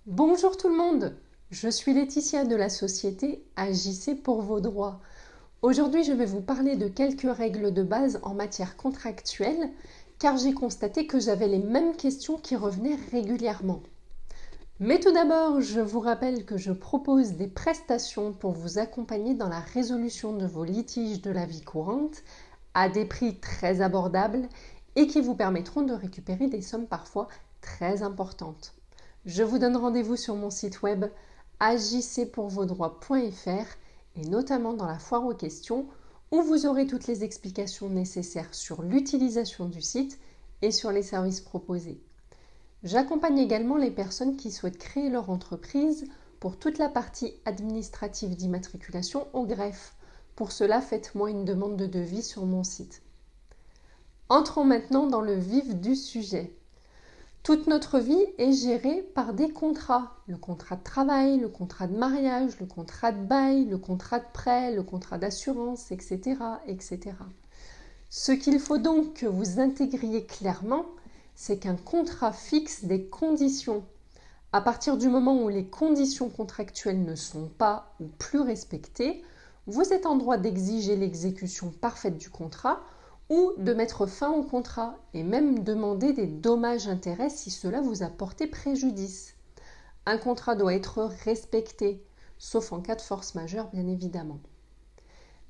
Bonjour tout le monde, je suis Laetitia de la société Agissez pour vos droits. Aujourd'hui, je vais vous parler de quelques règles de base en matière contractuelle, car j'ai constaté que j'avais les mêmes questions qui revenaient régulièrement. Mais tout d'abord, je vous rappelle que je propose des prestations pour vous accompagner dans la résolution de vos litiges de la vie courante à des prix très abordables et qui vous permettront de récupérer des sommes parfois très importantes. Je vous donne rendez-vous sur mon site web agissezpourvosdroits.fr et notamment dans la foire aux questions où vous aurez toutes les explications nécessaires sur l'utilisation du site et sur les services proposés. J'accompagne également les personnes qui souhaitent créer leur entreprise pour toute la partie administrative d'immatriculation au greffe. Pour cela, faites-moi une demande de devis sur mon site. Entrons maintenant dans le vif du sujet. Toute notre vie est gérée par des contrats. Le contrat de travail, le contrat de mariage, le contrat de bail, le contrat de prêt, le contrat d'assurance, etc., etc. Ce qu'il faut donc que vous intégriez clairement, c'est qu'un contrat fixe des conditions. À partir du moment où les conditions contractuelles ne sont pas ou plus respectées, vous êtes en droit d'exiger l'exécution parfaite du contrat ou de mettre fin au contrat et même demander des dommages-intérêts si cela vous a porté préjudice. Un contrat doit être respecté, sauf en cas de force majeure bien évidemment.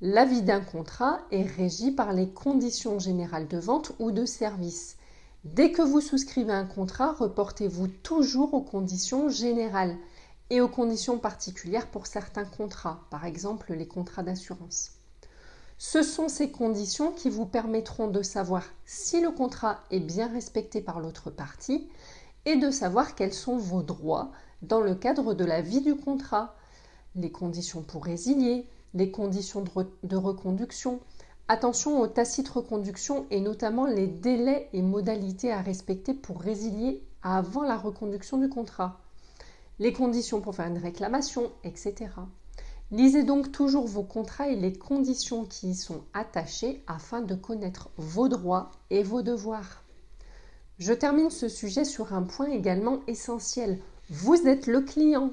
L'avis d'un contrat est régi par les conditions générales de vente ou de service. Dès que vous souscrivez un contrat, reportez-vous toujours aux conditions générales et aux conditions particulières pour certains contrats, par exemple les contrats d'assurance. Ce sont ces conditions qui vous permettront de savoir si le contrat est bien respecté par l'autre partie et de savoir quels sont vos droits dans le cadre de la vie du contrat. Les conditions pour résilier, les conditions de reconduction. Attention aux tacites reconductions et notamment les délais et modalités à respecter pour résilier avant la reconduction du contrat. Les conditions pour faire une réclamation, etc. Lisez donc toujours vos contrats et les conditions qui y sont attachées afin de connaître vos droits et vos devoirs. Je termine ce sujet sur un point également essentiel. Vous êtes le client.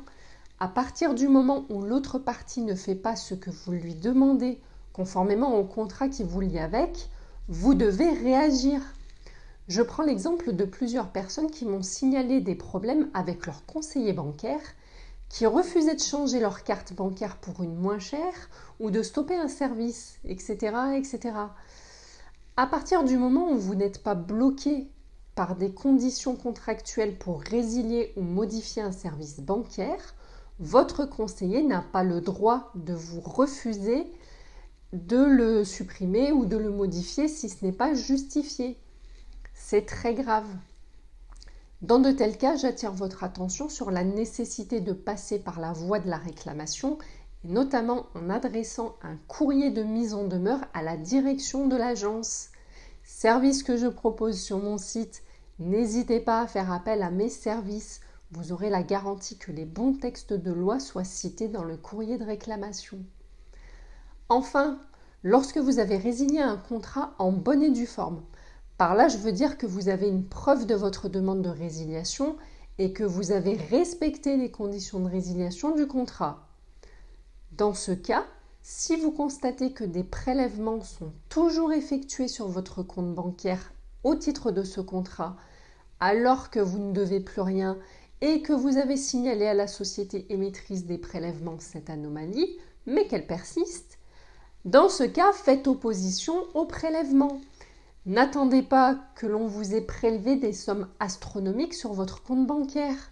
À partir du moment où l'autre partie ne fait pas ce que vous lui demandez, conformément au contrat qui vous lie avec, vous devez réagir. Je prends l'exemple de plusieurs personnes qui m'ont signalé des problèmes avec leur conseiller bancaire qui refusaient de changer leur carte bancaire pour une moins chère ou de stopper un service, etc., etc. À partir du moment où vous n'êtes pas bloqué par des conditions contractuelles pour résilier ou modifier un service bancaire, votre conseiller n'a pas le droit de vous refuser de le supprimer ou de le modifier si ce n'est pas justifié. C'est très grave. Dans de tels cas, j'attire votre attention sur la nécessité de passer par la voie de la réclamation, et notamment en adressant un courrier de mise en demeure à la direction de l'agence. Service que je propose sur mon site, n'hésitez pas à faire appel à mes services. Vous aurez la garantie que les bons textes de loi soient cités dans le courrier de réclamation. Enfin, lorsque vous avez résilié un contrat en bonne et due forme, par là je veux dire que vous avez une preuve de votre demande de résiliation et que vous avez respecté les conditions de résiliation du contrat. Dans ce cas, si vous constatez que des prélèvements sont toujours effectués sur votre compte bancaire au titre de ce contrat, alors que vous ne devez plus rien et que vous avez signalé à la société émettrice des prélèvements cette anomalie, mais qu'elle persiste, dans ce cas, faites opposition au prélèvement. N'attendez pas que l'on vous ait prélevé des sommes astronomiques sur votre compte bancaire.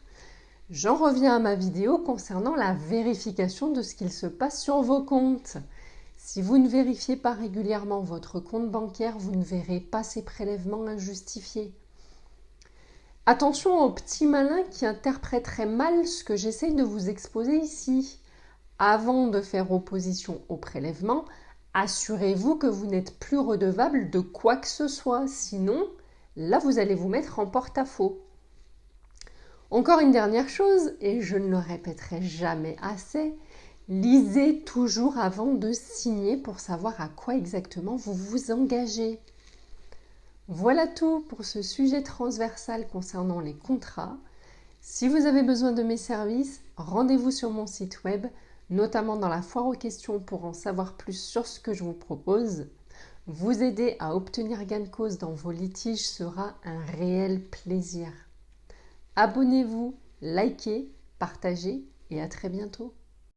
J'en reviens à ma vidéo concernant la vérification de ce qu'il se passe sur vos comptes. Si vous ne vérifiez pas régulièrement votre compte bancaire, vous ne verrez pas ces prélèvements injustifiés. Attention aux petits malins qui interpréteraient mal ce que j'essaye de vous exposer ici. Avant de faire opposition au prélèvement, assurez-vous que vous n'êtes plus redevable de quoi que ce soit. Sinon, là, vous allez vous mettre en porte-à-faux. Encore une dernière chose, et je ne le répéterai jamais assez, lisez toujours avant de signer pour savoir à quoi exactement vous vous engagez. Voilà tout pour ce sujet transversal concernant les contrats. Si vous avez besoin de mes services, rendez-vous sur mon site web, notamment dans la foire aux questions pour en savoir plus sur ce que je vous propose. Vous aider à obtenir gain de cause dans vos litiges sera un réel plaisir. Abonnez-vous, likez, partagez et à très bientôt.